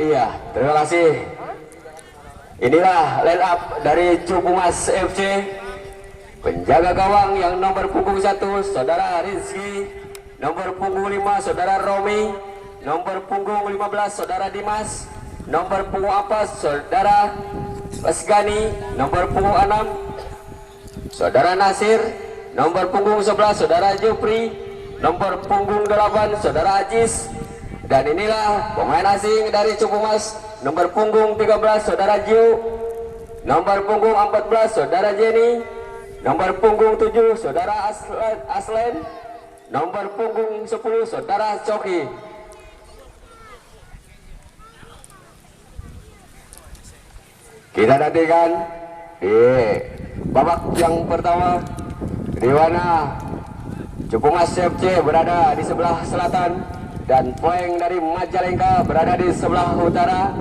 Iya, terima kasih. Inilah line up dari Cupumas FC. Penjaga gawang yang nomor punggung 1 Saudara Rizky, nomor punggung 5 Saudara Romi, nomor punggung 15 Saudara Dimas, nomor punggung 4 Saudara Pasgani, nomor punggung 6 Saudara Nasir, nomor punggung 11 Saudara Jupri, nomor punggung 8 Saudara Ajis. Dan inilah pemain asing dari Cupumas, nomor punggung 13 Saudara Jiu, nomor punggung 14 Saudara Jenny, nomor punggung 7 Saudara Aslen, nomor punggung 10 Saudara Coki. Kita nantikan di babak yang pertama, di mana Cupumas FC berada di sebelah selatan dan Poeng dari Majalengka berada di sebelah utara.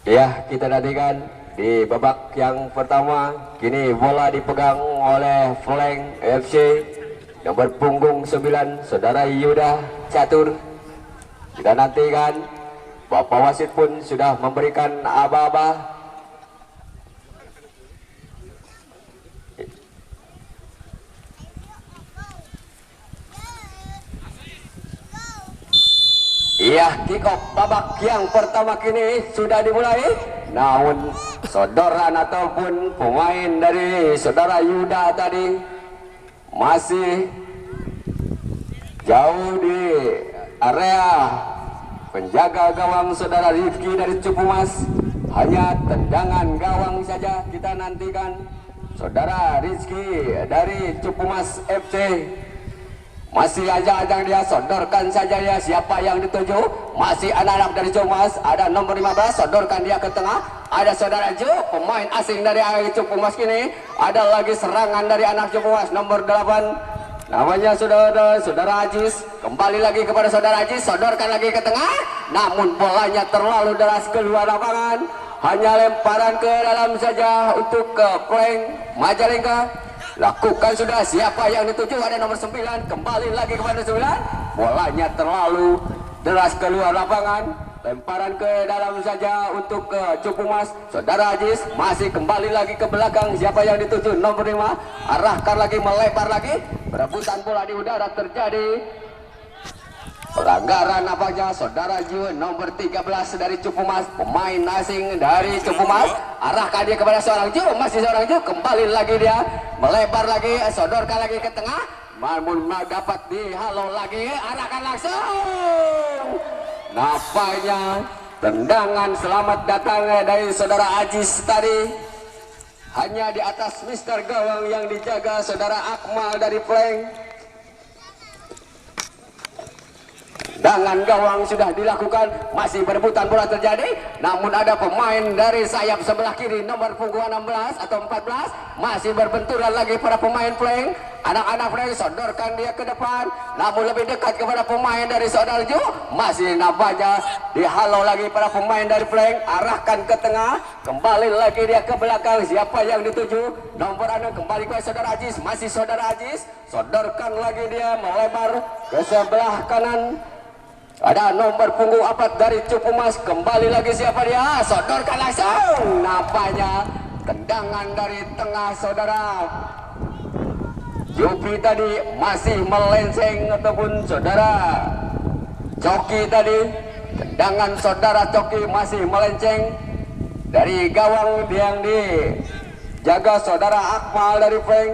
Ya, kita nantikan di babak yang pertama. Kini bola dipegang oleh Flank FC, nomor punggung 9 Saudara Yuda Catur. Kita nantikan, Bapak wasit pun sudah memberikan aba-aba. Iya, kick off babak yang pertama kini sudah dimulai. Namun sodoran ataupun pemain dari Saudara Yuda tadi masih jauh di area penjaga gawang Saudara Rifki dari Cupumas. Hanya tendangan gawang saja kita nantikan. Saudara Rizky dari Cupumas FC masih ajang-ajang dia, sodorkan saja dia siapa yang dituju. Masih anak-anak dari Cupumas, ada nomor 15, sodorkan dia ke tengah. Ada Saudara Jo, pemain asing dari Cupumas kini. Ada lagi serangan dari anak Cupumas, nomor 8, namanya Saudara Ajis. Kembali lagi kepada Saudara Ajis, sodorkan lagi ke tengah. Namun bolanya terlalu deras keluar lapangan. Hanya lemparan ke dalam saja untuk ke Poeng Majalengka. Lakukan sudah, siapa yang dituju, ada nomor 9, kembali lagi kepada 9. Bolanya terlalu deras keluar lapangan. Lemparan ke dalam saja untuk ke Cupumas. Saudara Ajis masih kembali lagi ke belakang, siapa yang dituju, nomor 5. Arahkan lagi, melebar lagi. Perebutan bola di udara terjadi. Pelanggaran apanya, Saudara Jiu nomor 13 dari Cupumas, pemain asing dari Cupumas. Arahkan dia kepada seorang Jiu, masih seorang Jiu, kembali lagi dia, melebar lagi, sodorkan lagi ke tengah. Namun dapat dihalau lagi, arahkan langsung. Nampaknya tendangan selamat datang dari Saudara Ajis tadi. Hanya di atas Mister Gawang yang dijaga Saudara Akmal dari Flank. Tendangan gawang sudah dilakukan, masih berebutan bola terjadi. Namun ada pemain dari sayap sebelah kiri, nomor punggung 16 atau 14, masih berbenturan lagi para pemain Flank. Anak-anak Flank sodorkan dia ke depan, namun lebih dekat kepada pemain dari Saudara Jo. Masih nampaknya dihalau lagi para pemain dari Flank. Arahkan ke tengah, kembali lagi dia ke belakang, siapa yang dituju, nomor 6, kembali ke Saudara Ajis, masih Saudara Ajis, sodorkan lagi dia, melebar ke sebelah kanan. Ada nomor punggung 4 dari Cupumas, kembali lagi siapa dia, sodorkan langsung. Nampaknya tendangan dari tengah Saudara Jupri tadi masih melenceng, ataupun Saudara Coki tadi, tendangan Saudara Coki masih melenceng. dari gawang yang dijaga saudara Akmal dari flank.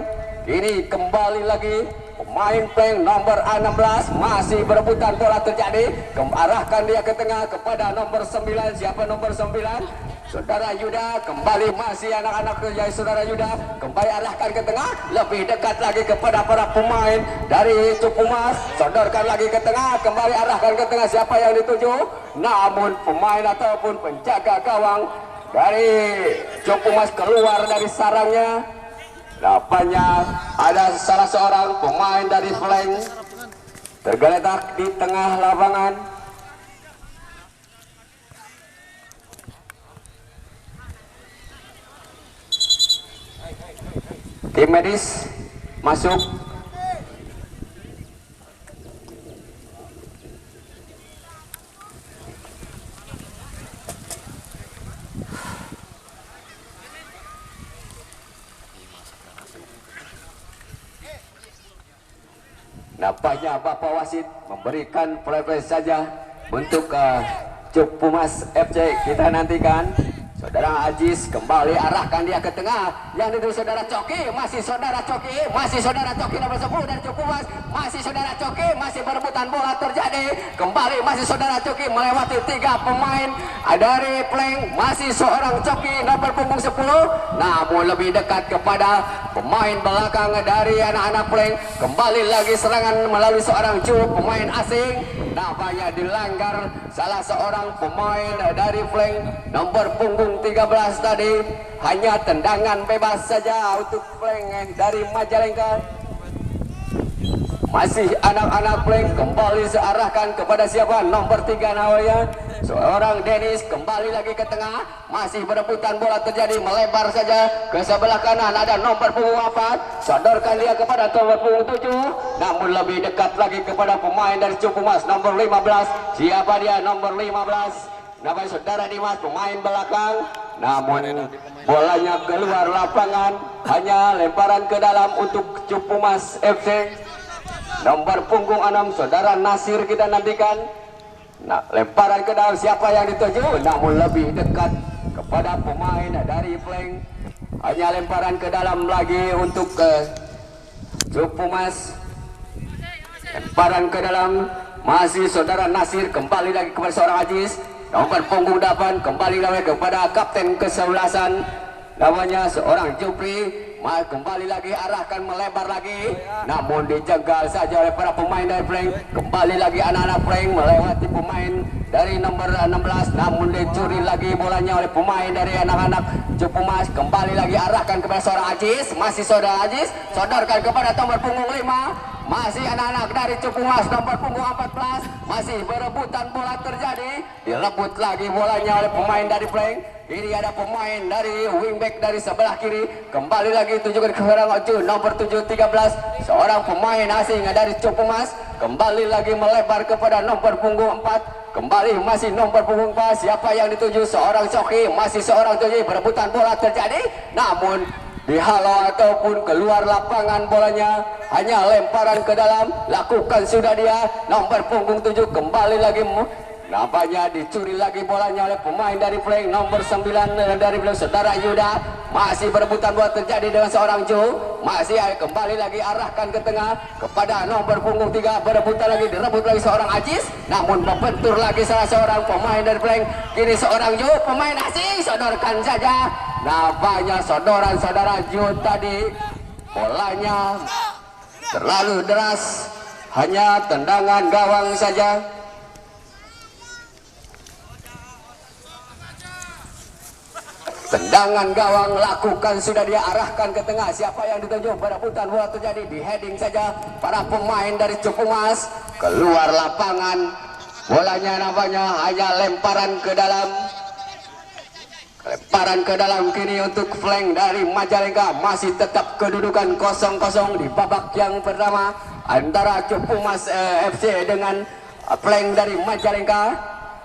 Ini kembali lagi pemain flank nomor 16 masih berebutan bola terjadi. Arahkan dia ke tengah kepada nomor 9. Siapa nomor 9? Saudara Yuda. Kembali masih anak-anak kerja saudara Yuda. Kembali arahkan ke tengah. Lebih dekat lagi kepada para pemain dari Cupumas. Sodorkan lagi ke tengah. Kembali arahkan ke tengah. Siapa yang dituju? Namun pemain ataupun penjaga gawang dari Cupumas keluar dari sarangnya. Nampaknya ada salah seorang pemain dari flank tergeletak di tengah lapangan. Tim medis masuk. Nampaknya Bapak Wasit memberikan preferensi saja untuk Cupumas FC. Kita nantikan. Saudara Ajis kembali arahkan dia ke tengah. Yang itu saudara Coki, masih saudara Coki, nomor 10 dari Cupumas. Masih saudara Coki, masih berebutan bola terjadi. Kembali masih saudara Coki melewati 3 pemain dari flank. Masih seorang Coki nomor punggung 10. Namun lebih dekat kepada pemain belakang dari anak-anak flank. Kembali lagi serangan melalui seorang pemain asing. Nampaknya dilanggar salah seorang pemain dari flank nomor punggung 13 tadi. Hanya tendangan bebas saja untuk flank dari Majalengka. Masih anak-anak flank kembali searahkan kepada siapa? Nomor 3 namanya seorang Dennis. Kembali lagi ke tengah. Masih berebutan bola terjadi. Melebar saja ke sebelah kanan. Ada nomor punggung 4. Sodorkan dia kepada nomor punggung 7. Namun lebih dekat lagi kepada pemain dari Cupumas nomor 15. Siapa dia? Nomor 15. Namanya saudara Dimas, pemain belakang. Namun bolanya keluar lapangan. Hanya lemparan ke dalam untuk Cupumas FC. Nomor punggung 6 saudara Nasir kita nantikan. Nah, lemparan ke dalam siapa yang dituju? Namun lebih dekat kepada pemain dari flank. Hanya lemparan ke dalam lagi untuk Cupumas. Lemparan ke dalam masih saudara Nasir. Kembali lagi kepada seorang Ajis. Nomor punggung 8 kembali lagi kepada kapten kesebelasan. Namanya seorang Jupri. Kembali lagi arahkan melebar lagi. Namun dijegal saja oleh para pemain dari flank. Kembali lagi anak-anak flank melewati pemain dari nomor 16. Namun dicuri lagi bolanya oleh pemain dari anak-anak Cupumas. Kembali lagi arahkan kepada seorang Ajis. Masih saudara Ajis. Sodorkan kepada nomor punggung 5. Masih anak-anak dari Cupumas nomor punggung 14. Masih berebutan bola terjadi. Direbut lagi bolanya oleh pemain dari flank. Ini ada pemain dari wingback dari sebelah kiri. Kembali lagi tunjukkan ke nomor 713. Seorang pemain asing dari Cupumas. Kembali lagi melebar kepada nomor punggung 4. Kembali masih nomor punggung 4. Siapa yang dituju? Seorang Coki. Masih seorang Coki. Berebutan bola terjadi. Namun dihalau ataupun keluar lapangan bolanya. Hanya lemparan ke dalam. Lakukan sudah dia. Nomor punggung 7 kembali lagi. Nampaknya dicuri lagi bolanya oleh pemain dari flank nomor 9 dari flank saudara Yuda. Masih berebutan bola terjadi dengan seorang Jo. Masih kembali lagi arahkan ke tengah kepada nomor punggung 3. Berebutan lagi, direbut lagi seorang Ajis. Namun membentur lagi salah seorang pemain dari flank. Kini seorang Jo, pemain asing, sodorkan saja. Nampaknya sodoran saudara Jo tadi bolanya terlalu deras. Hanya tendangan gawang saja. Tendangan gawang lakukan sudah dia arahkan ke tengah. Siapa yang dituju? Berebutan bola terjadi di heading saja para pemain dari Cupumas. Keluar lapangan. Bolanya nampaknya hanya lemparan ke dalam. Lemparan ke dalam kini untuk flank dari Majalengka. Masih tetap kedudukan 0-0 di babak yang pertama antara Cupumas FC dengan flank dari Majalengka.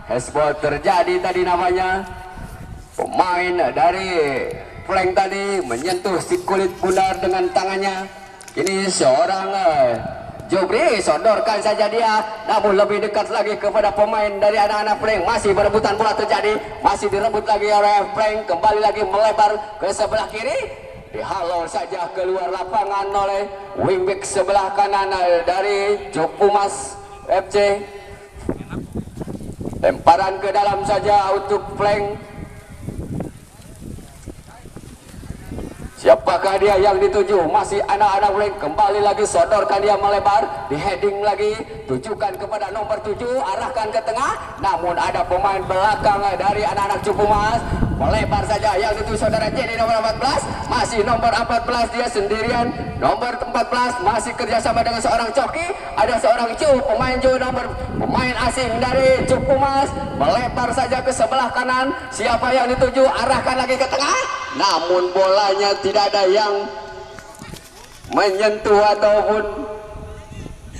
Hesbol terjadi tadi namanya. Pemain dari flank tadi menyentuh si kulit bundar dengan tangannya. Ini seorang Jubri sodorkan saja dia, namun lebih dekat lagi kepada pemain dari anak-anak Frank. Masih berebutan bola terjadi, masih direbut lagi oleh Frank. Kembali lagi melebar ke sebelah kiri, dihalau saja keluar lapangan oleh wingback sebelah kanan dari Cupumas FC. Lemparan ke dalam saja untuk Frank. Siapakah dia yang dituju? Masih anak-anak Frank. Kembali lagi sodorkan dia melebar, di heading lagi, tujukan kepada nomor 7, arahkan ke tengah. Namun ada pemain belakang dari anak-anak Cupumas, melebar saja yang dituju saudara Jenny nomor 14. Masih nomor 14 dia sendirian. Nomor 14 masih kerjasama dengan seorang Coki. Ada seorang Cu, pemain asing dari Cupumas, melebar saja ke sebelah kanan. Siapa yang dituju? Arahkan lagi ke tengah. Namun bolanya tidak ada yang menyentuh ataupun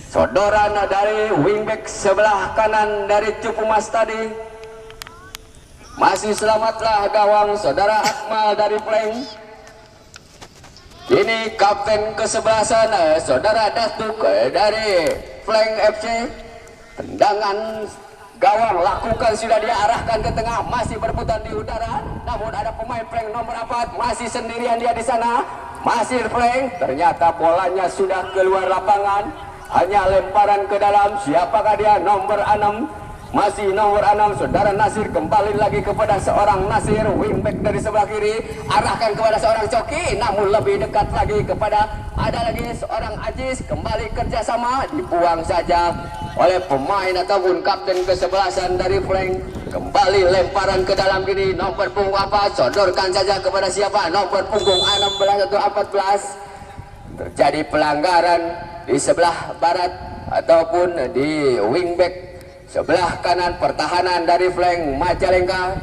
sodoran dari wingback sebelah kanan dari Cupumas tadi. Masih selamatlah gawang saudara Akmal dari Frank. Kini kapten kesebelasan saudara Datuk dari Frank FC. Tendangan gawang lakukan, sudah dia arahkan ke tengah, masih berputar di udara. Namun ada pemain Frank nomor 4, masih sendirian dia di sana. Masih Frank, ternyata bolanya sudah keluar lapangan. Hanya lemparan ke dalam. Siapakah dia? Nomor 6. Masih nomor 6 saudara Nasir. Kembali lagi kepada seorang Nasir, wingback dari sebelah kiri, arahkan kepada seorang Coki. Namun lebih dekat lagi kepada ada lagi seorang Ajis. Kembali kerjasama, dibuang saja oleh pemain ataupun kapten kesebelasan dari Frank. Kembali lemparan ke dalam kini, nomor punggung apa? Sodorkan saja kepada siapa? Nomor punggung 16 atau 14. Terjadi pelanggaran di sebelah barat ataupun di wingback sebelah kanan pertahanan dari Frank Majalengka.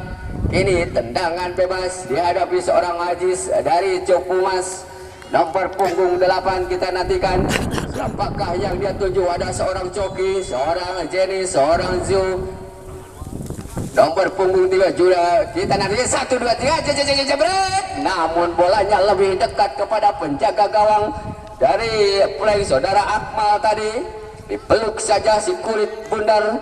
Ini tendangan bebas dihadapi seorang Ajis dari Cupumas. Nomor punggung 8 kita nantikan siapakah yang dia tuju. Ada seorang Coki, seorang Jenny, seorang Zu. Nomor punggung 3 juga kita nantikan 1, 2, 3 jebret. Namun bolanya lebih dekat kepada penjaga gawang dari Frank saudara Akmal tadi. Dipeluk saja si kulit bundar.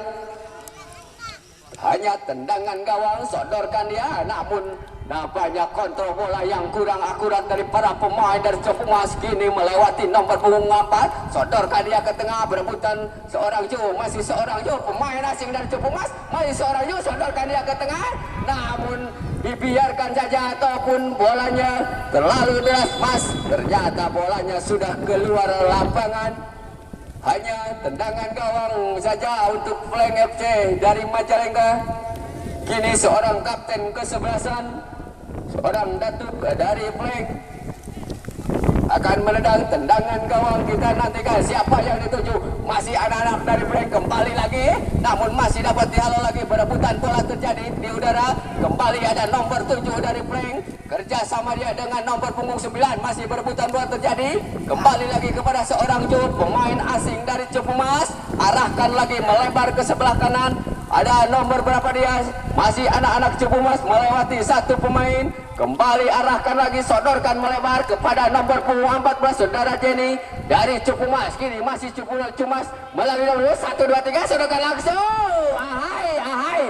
Hanya tendangan gawang, sodorkan dia. Namun nampaknya kontrol bola yang kurang akurat dari para pemain dari Cupumas. Kini melewati nomor punggung 4, sodorkan dia ke tengah, berebutan seorang Ju. Masih seorang Ju, pemain asing dari Cupumas. Masih seorang Ju, sodorkan dia ke tengah. Namun dibiarkan saja ataupun bolanya terlalu deras mas. Ternyata bolanya sudah keluar lapangan. Hanya tendangan gawang saja untuk Frank FC dari Majalengka. Kini seorang kapten kesebelasan, seorang Datuk dari Frank, akan menendang tendangan gawang. Kita nantikan siapa yang dituju. Masih anak-anak dari Frank. Kembali lagi, namun masih dapat dihalau lagi. Berebutan bola terjadi di udara. Kembali ada nomor 7 dari Frank, kerja sama dia dengan nomor punggung 9. Masih berebutan bola terjadi. Kembali lagi kepada seorang Ju, pemain asing dari Cupumas. Arahkan lagi melebar ke sebelah kanan. Ada nomor berapa dia? Masih anak-anak Cupumas melewati satu pemain. Kembali arahkan lagi, sodorkan melebar kepada nomor punggung 14 saudara Jenny dari Cupumas. Kini masih Cupumas melalui nomor 1, 2, 3, sodorkan langsung. Ahai, ahai.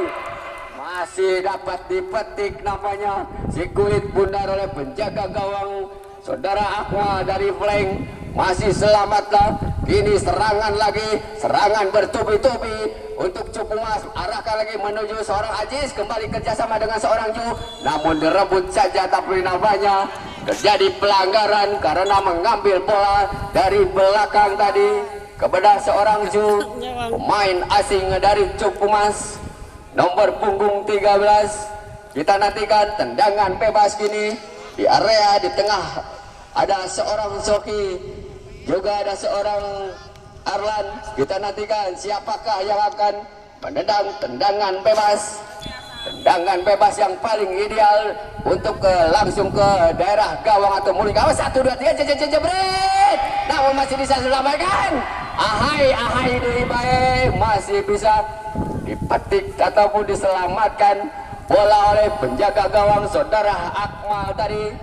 Masih dapat dipetik nampaknya si kulit bundar oleh penjaga gawang saudara Akmal dari Frank. Masih selamatlah. Kini serangan lagi, serangan bertubi-tubi untuk Cupumas. Arahkan lagi menuju seorang Ajis. Kembali kerjasama dengan seorang Ju. Namun direbut saja, tapi nampaknya terjadi pelanggaran karena mengambil bola dari belakang tadi kepada seorang Ju, pemain asing dari Cupumas. Nomor punggung 13. Kita nantikan tendangan bebas kini di area di tengah. Ada seorang Soki, juga ada seorang Arlan. Kita nantikan siapakah yang akan menendang tendangan bebas. Tendangan bebas yang paling ideal untuk langsung ke daerah gawang atau mulut gawang. 1, 2, 3 jebret. Namun masih bisa diselamatkan. Ahai, ahai dari baik, masih bisa dipetik ataupun diselamatkan bola oleh penjaga gawang saudara Akmal tadi.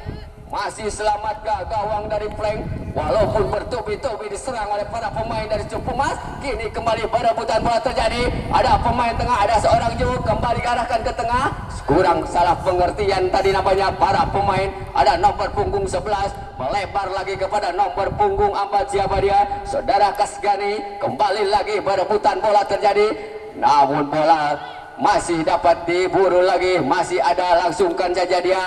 Masih selamatkah gawang dari Frank? walaupun bertubi-tubi diserang oleh para pemain dari Cupumas. Kini kembali perebutan bola terjadi, ada pemain tengah, ada seorang Ju kembali diarahkan ke tengah. Kurang salah pengertian tadi namanya para pemain. Ada nomor punggung 11 melebar lagi kepada nomor punggung 4, siapa dia? Saudara Kasgani. Kembali lagi perebutan bola terjadi, namun bola masih dapat diburu lagi, masih ada, langsungkan saja dia.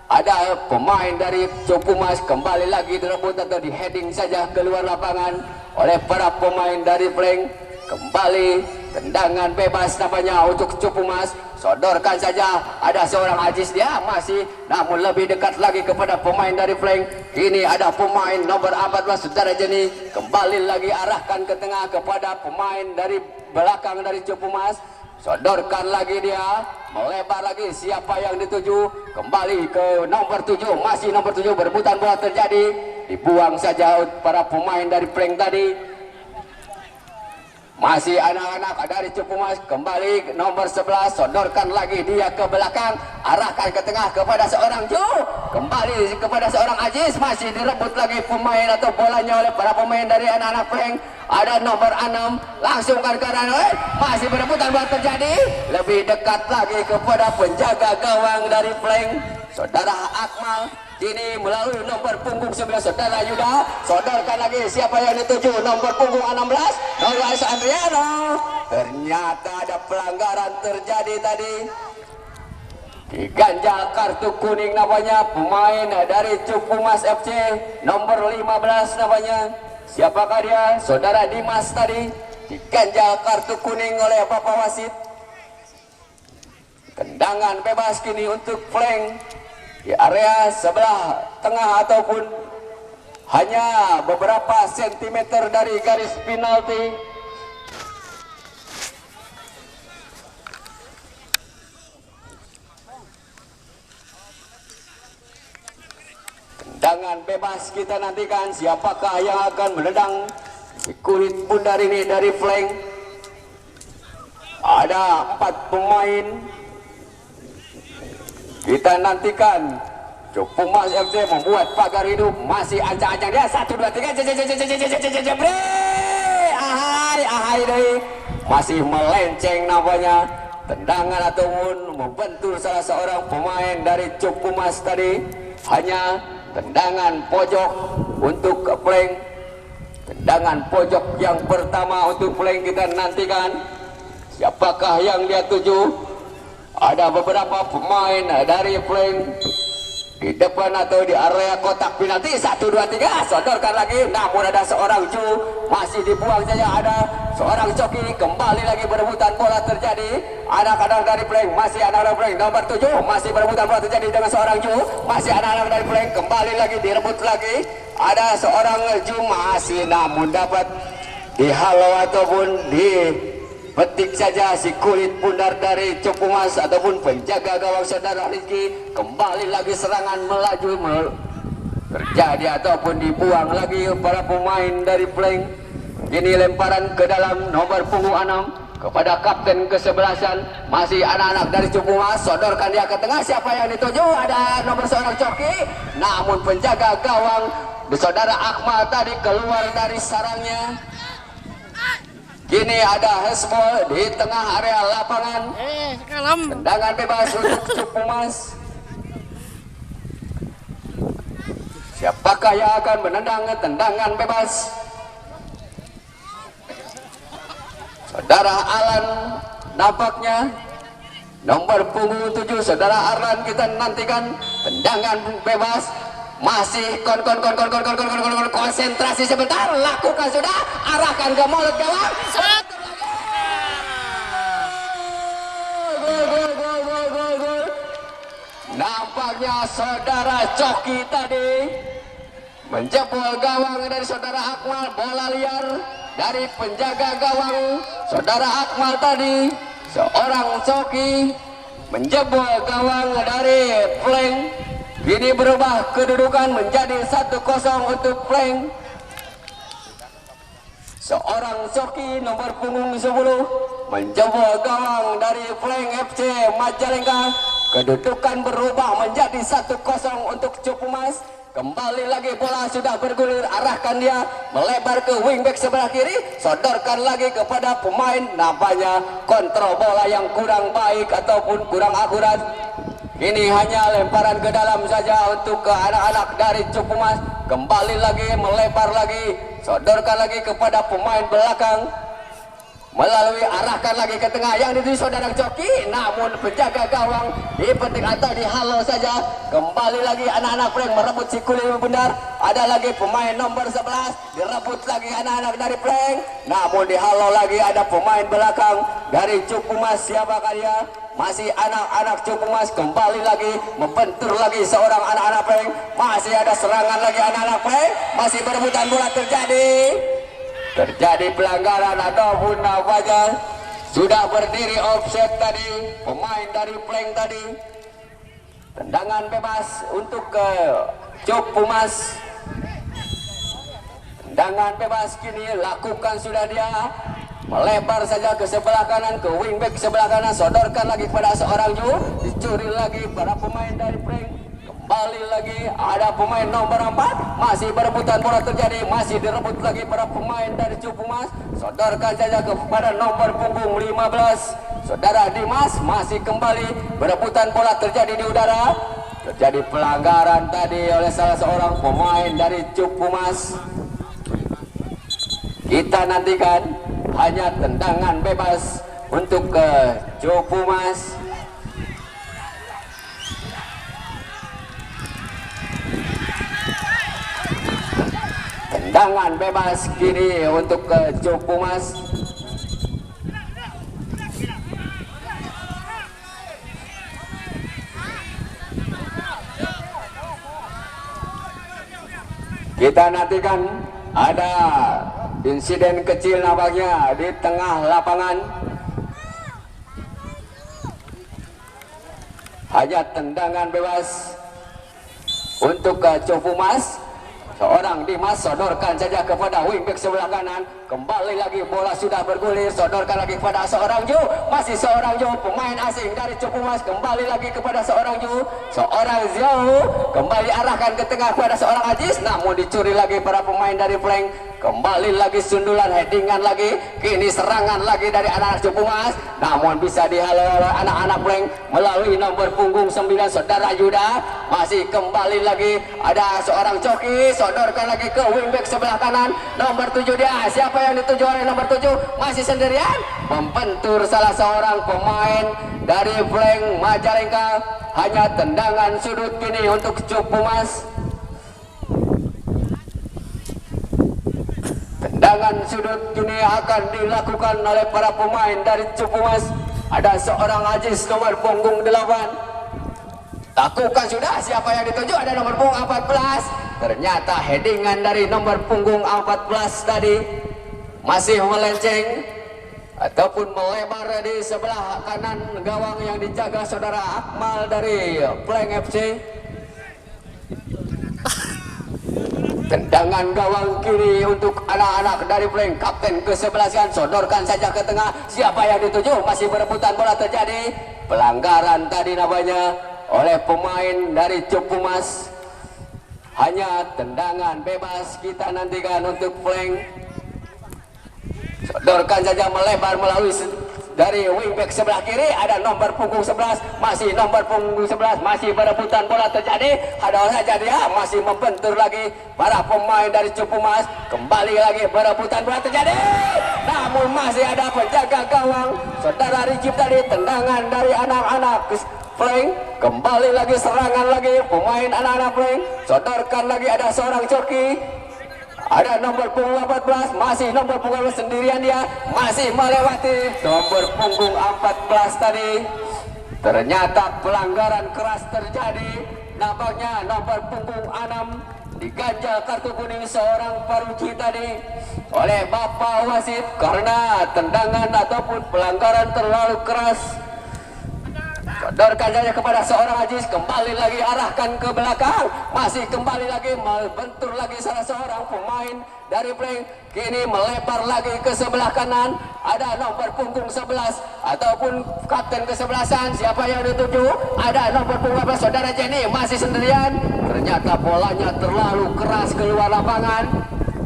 Ada pemain dari Cupumas kembali lagi direbut atau di heading saja keluar lapangan oleh para pemain dari Flank. Kembali tendangan bebas namanya untuk Cupumas. Sodorkan saja, ada seorang Ajis, dia masih namun lebih dekat lagi kepada pemain dari Flank. Ini ada pemain nomor 14 Saudara Jeni, kembali lagi arahkan ke tengah kepada pemain dari belakang dari Cupumas. Sodorkan lagi dia, melebar lagi, siapa yang dituju? Kembali ke nomor 7, masih nomor 7, berebutan bola terjadi, dibuang saja para pemain dari Flank tadi. Masih anak-anak dari Cupumas, kembali nomor 11, sodorkan lagi dia ke belakang, arahkan ke tengah kepada seorang Ju, kembali kepada seorang Ajis, masih direbut lagi pemain atau bolanya oleh para pemain dari anak-anak Flank. Ada nomor 6, langsungkan ke Ranoy, masih berebutan bola terjadi, lebih dekat lagi kepada penjaga gawang dari Flank, Saudara Akmal. Kini melalui nomor punggung 9 Saudara Yuda, sodorkan lagi, siapa yang dituju? Nomor punggung 16 Noras Andriano. Ternyata ada pelanggaran terjadi tadi, diganjal kartu kuning namanya pemain dari Cupumas FC, nomor 15 namanya, siapakah dia? Saudara Dimas tadi diganjal kartu kuning oleh Bapak Wasit. Tendangan bebas kini untuk Flank di area sebelah tengah ataupun hanya beberapa sentimeter dari garis penalti. Tendangan bebas kita nantikan, siapakah yang akan menendang di kulit bundar ini dari Flank. Ada 4 pemain. Kita nantikan. Cupumas FC membuat pagar hidup, masih ancang-ancang dia, 1, 2, 3, ahai deh, masih melenceng namanya. Tendangan ataupun membentur salah seorang pemain dari Cupumas tadi. Hanya tendangan pojok untuk Flank. Tendangan pojok yang pertama untuk Flank kita nantikan. Siapakah yang dia tuju? Ada beberapa pemain dari Flank di depan atau di area kotak penalti. 1, 2, 3, sodorkan lagi, namun ada seorang Ju, masih dibuang saja. Ada seorang Coki, kembali lagi berebutan bola terjadi. Anak-anak dari Flank, masih anak-anak Flank, nomor 7, masih berebutan bola terjadi dengan seorang Ju, masih anak-anak dari Flank, kembali lagi direbut lagi. Ada seorang Ju, masih namun dapat dihalau ataupun petik saja si kulit bundar dari Cupumas ataupun penjaga gawang Saudara Rizky. Kembali lagi serangan melaju terjadi ataupun dibuang lagi para pemain dari Flank. Ini lemparan ke dalam nomor punggung 6 kepada kapten kesebelasan, masih anak-anak dari Cupumas, sodorkan dia ke tengah, siapa yang dituju? Ada nomor seorang Coki, namun penjaga gawang Saudara Akmal tadi keluar dari sarangnya. Kini ada Hesbol di tengah area lapangan. Tendangan bebas untuk Cupumas. Siapakah yang akan menendang tendangan bebas? Saudara Alan nampaknya. Nomor punggung 7 Saudara Arlan, kita nantikan tendangan bebas. Masih konsentrasi sebentar, lakukan sudah, arahkan ke mulut gawang. Gol. Nampaknya Saudara Coki tadi menjebol gawang dari Saudara Akmal. Bola liar dari penjaga gawang Saudara Akmal tadi. Seorang Coki menjebol gawang dari Flank. Ini berubah kedudukan menjadi 1-0 untuk Flank. Seorang Coki nomor punggung 10 menjebol gawang dari Flank FC Majalengka. Kedudukan berubah menjadi 1-0 untuk Cupumas. Kembali lagi bola sudah bergulir, arahkan dia melebar ke wingback sebelah kiri, sodorkan lagi kepada pemain, nampaknya kontrol bola yang kurang baik ataupun kurang akurat. Ini hanya lemparan ke dalam saja untuk ke anak-anak dari Cupumas. Kembali lagi melebar lagi, sodorkan lagi kepada pemain belakang, melalui arahkan lagi ke tengah yang dituju saudara Joki, namun penjaga gawang dipetik atau dihalau saja. Kembali lagi anak-anak Prank merebut si kulit benar. Ada lagi pemain nomor 11 direbut lagi anak-anak dari Prank, namun dihalau lagi ada pemain belakang dari Cupumas. Siapakah dia? Masih anak-anak Cupumas. Kembali lagi membentur lagi seorang anak-anak Prank. Masih ada serangan lagi anak-anak Prank, masih berebutan bola terjadi pelanggaran ataupun nampaknya sudah berdiri offset tadi pemain dari Prank tadi. Tendangan bebas untuk ke Cupumas. Tendangan bebas kini lakukan sudah dia, melebar saja ke sebelah kanan, ke wingback sebelah kanan, sodorkan lagi kepada seorang Ju, dicuri lagi para pemain dari Prank. Kembali lagi ada pemain nomor 4, masih berebutan bola terjadi, masih direbut lagi para pemain dari Cupumas. Sodorkan saja kepada nomor punggung 15 saudara Dimas, masih kembali berebutan bola terjadi di udara. Terjadi pelanggaran tadi oleh salah seorang pemain dari Cupumas. Kita nantikan hanya tendangan bebas untuk ke Cupumas. Tendangan bebas kini untuk ke Cupumas. Kita nantikan ada insiden kecil nampaknya di tengah lapangan. Hanya tendangan bebas untuk ke Cupumas. Seorang Dimas sodorkan saja kepada wingback sebelah kanan. Kembali lagi bola sudah bergulir, sodorkan lagi kepada seorang Ju, masih seorang Ju, pemain asing dari Cupumas. Kembali lagi kepada seorang Ju, seorang Zhou, kembali arahkan ke tengah kepada seorang Ajis, namun dicuri lagi para pemain dari Prank. Kembali lagi sundulan, headingan lagi, kini serangan lagi dari anak-anak Cupumas, namun bisa dihalau oleh anak-anak Prank melalui nomor punggung 9 saudara Yuda. Masih kembali lagi ada seorang Coki, sodorkan lagi ke wingback sebelah kanan, nomor 7 dia. Siapa yang dituju oleh nomor 7? Masih sendirian, membentur salah seorang pemain dari Prank Majalengka. Hanya tendangan sudut kini untuk Cupumas. Tendangan sudut kini akan dilakukan oleh para pemain dari Cupumas. Ada seorang Ajis nomor punggung 8. Lakukan sudah, siapa yang dituju? Ada nomor punggung 14. Ternyata headingan dari nomor punggung 14 tadi masih melenceng ataupun melebar di sebelah kanan gawang yang dijaga saudara Akmal dari Prank FC. Tendangan gawang kiri untuk anak-anak dari Prank. Kapten ke-11 kan sodorkan saja ke tengah. Siapa yang dituju? Masih berebutan bola terjadi. Pelanggaran tadi namanya oleh pemain dari Cupumas. Hanya tendangan bebas kita nantikan untuk Prank. Sodorkan saja melebar melalui dari wingback sebelah kiri, ada nomor punggung 11, masih nomor punggung 11, masih berebutan bola terjadi. Ada saja dia masih membentur lagi para pemain dari Cupumas. Kembali lagi berebutan bola terjadi, namun masih ada penjaga gawang saudara Ricip tadi. Tendangan dari anak-anak Prank. Kembali lagi serangan lagi pemain anak-anak Prank. Sodorkan lagi ada seorang Coki. Ada nomor punggung 14, masih nomor punggung sendirian dia, masih melewati nomor punggung 14 tadi. Ternyata pelanggaran keras terjadi. Nampaknya nomor punggung 6 diganjal kartu kuning seorang Paruci tadi oleh Bapak Wasit karena tendangan ataupun pelanggaran terlalu keras. Sodorkan saja kepada seorang Ajis, kembali lagi arahkan ke belakang, masih kembali lagi membentur lagi salah seorang pemain dari Prank. Kini melebar lagi ke sebelah kanan, ada nomor punggung 11 ataupun kapten ke-11an. Siapa yang dituju? Ada nomor punggung 12 saudara Jenny, masih sendirian. ternyata bolanya terlalu keras keluar lapangan.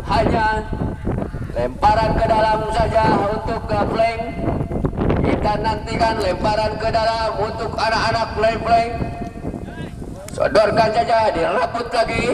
Hanya lemparan ke dalam saja untuk ke flank. Kita nantikan lemparan ke dalam untuk anak-anak flank. Sodorkan saja, diraput lagi.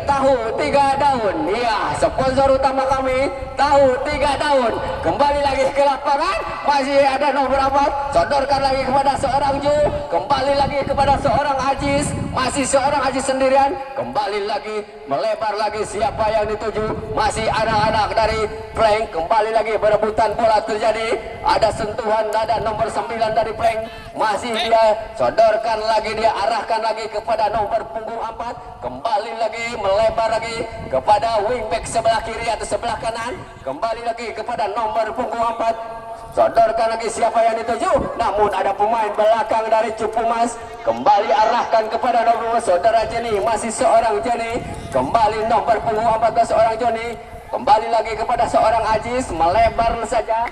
Tahu 3 daun. Ya, sponsor utama kami tahu 3 daun. Kembali lagi ke lapangan, masih ada nomor 4. Sodorkan lagi kepada seorang Ju. Kembali lagi kepada seorang Ajis. Masih seorang Ajis sendirian. Kembali lagi, melebar lagi, siapa yang dituju? Masih anak-anak dari flank. Kembali lagi berebutan bola terjadi. Ada sentuhan dada nomor 9 dari flank. Masih dia sodorkan lagi, dia arahkan lagi kepada nomor punggung 4. Kembali lagi, melebar lagi kepada wingback sebelah kiri atau sebelah kanan. Kembali lagi kepada nomor punggung 4. Sodorkan lagi, siapa yang dituju? Namun ada pemain belakang dari Cupumas. Kembali arahkan kepada nomor saudara Jenny. Masih seorang Jenny. Kembali nomor punggung 4 seorang Jenny. Kembali lagi kepada seorang Ajis. Melebar saja.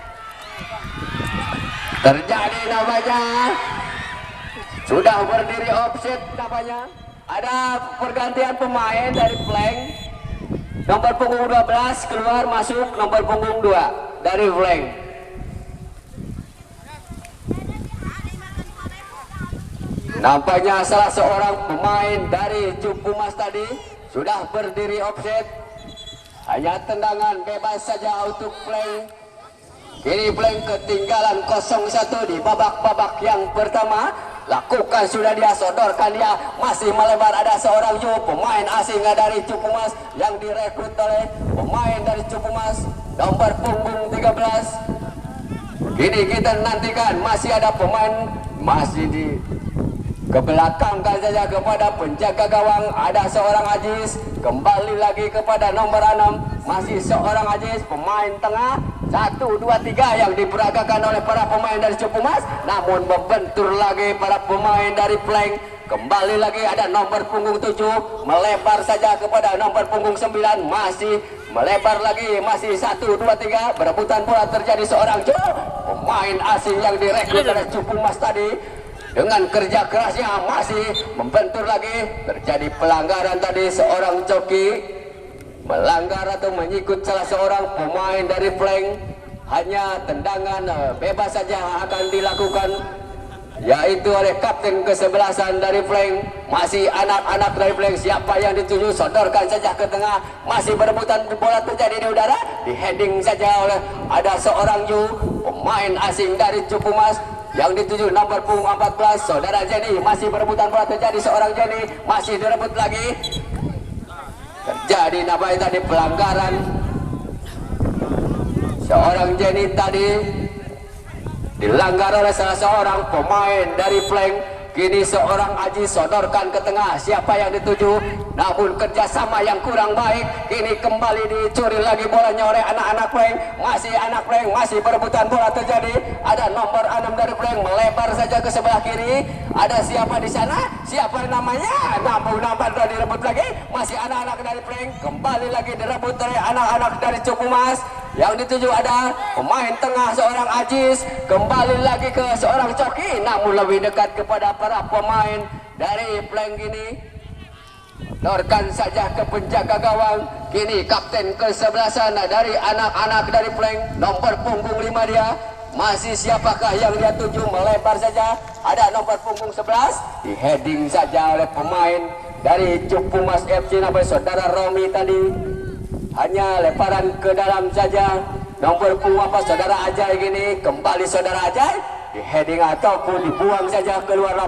Terjadi namanya. Sudah berdiri offset namanya. Ada pergantian pemain dari flank. Nomor punggung 12 keluar, masuk nomor punggung 2 dari flank. Nampaknya salah seorang pemain dari Cupumas tadi sudah berdiri offset. Hanya tendangan bebas saja untuk flank. Kini flank ketinggalan 0-1 di babak-babak yang pertama. Lakukan, sudah dia sodorkan, dia masih melebar. Ada seorang Ju, pemain asing dari Cupumas yang direkrut oleh pemain dari Cupumas nomor punggung 13. Kini kita nantikan, masih ada pemain, masih di kebelakangkan saja kepada penjaga gawang. Ada seorang Ajis. Kembali lagi kepada nomor 6. Masih seorang Ajis, pemain tengah. 1, 2, 3 yang diperagakan oleh para pemain dari Cupumas. Namun membentur lagi para pemain dari flank. Kembali lagi ada nomor punggung 7. Melebar saja kepada nomor punggung 9. Masih melebar lagi. Masih 1, 2, 3. Berebutan bola terjadi seorang Ju, pemain asing yang direkrut oleh Cupumas tadi. Dengan kerja kerasnya masih membentur lagi. Terjadi pelanggaran tadi, seorang joki melanggar atau mengikut salah seorang pemain dari flank. Hanya tendangan bebas saja akan dilakukan, yaitu oleh kapten kesebelasan dari flank. Masih anak-anak dari flank, siapa yang dituju? Sodorkan saja ke tengah. Masih berebutan bola terjadi di udara. Di heading saja oleh ada seorang Ju, pemain asing dari Cupumas yang dituju nomor punggung 14 saudara Jenny. Masih berebutan bola terjadi, seorang Jenny masih direbut lagi. Terjadi namanya tadi pelanggaran. Seorang Jenny tadi dilanggar oleh salah seorang pemain dari flank. Kini seorang Aji sodorkan ke tengah, siapa yang dituju? Namun kerjasama yang kurang baik. Kini kembali dicuri lagi bolanya oleh anak-anak flank. Masih anak flank, masih berebutan bola terjadi. Ada nomor 6 dari flank, melebar saja ke sebelah kiri. Ada siapa di sana? Siapa namanya? Namun nampak sudah direbut lagi. Masih anak-anak dari flank, kembali lagi direbut oleh anak-anak dari Cupumas. Yang dituju ada pemain tengah seorang Ajis. Kembali lagi ke seorang Coki, namun lebih dekat kepada para pemain dari flank ini. Dorkan saja ke penjaga gawang. Kini kapten kesebelasan dari anak-anak dari flank, nomor punggung 5 dia. Masih siapakah yang dia tuju? Melebar saja. Ada nomor punggung 11. Di heading saja oleh pemain dari Cupumas FC namanya saudara Romi tadi. Hanya lemparan ke dalam saja. Nomor punggung apa saudara Ajay gini. Kembali saudara Ajay. Di heading ataupun dibuang saja keluar lapangan.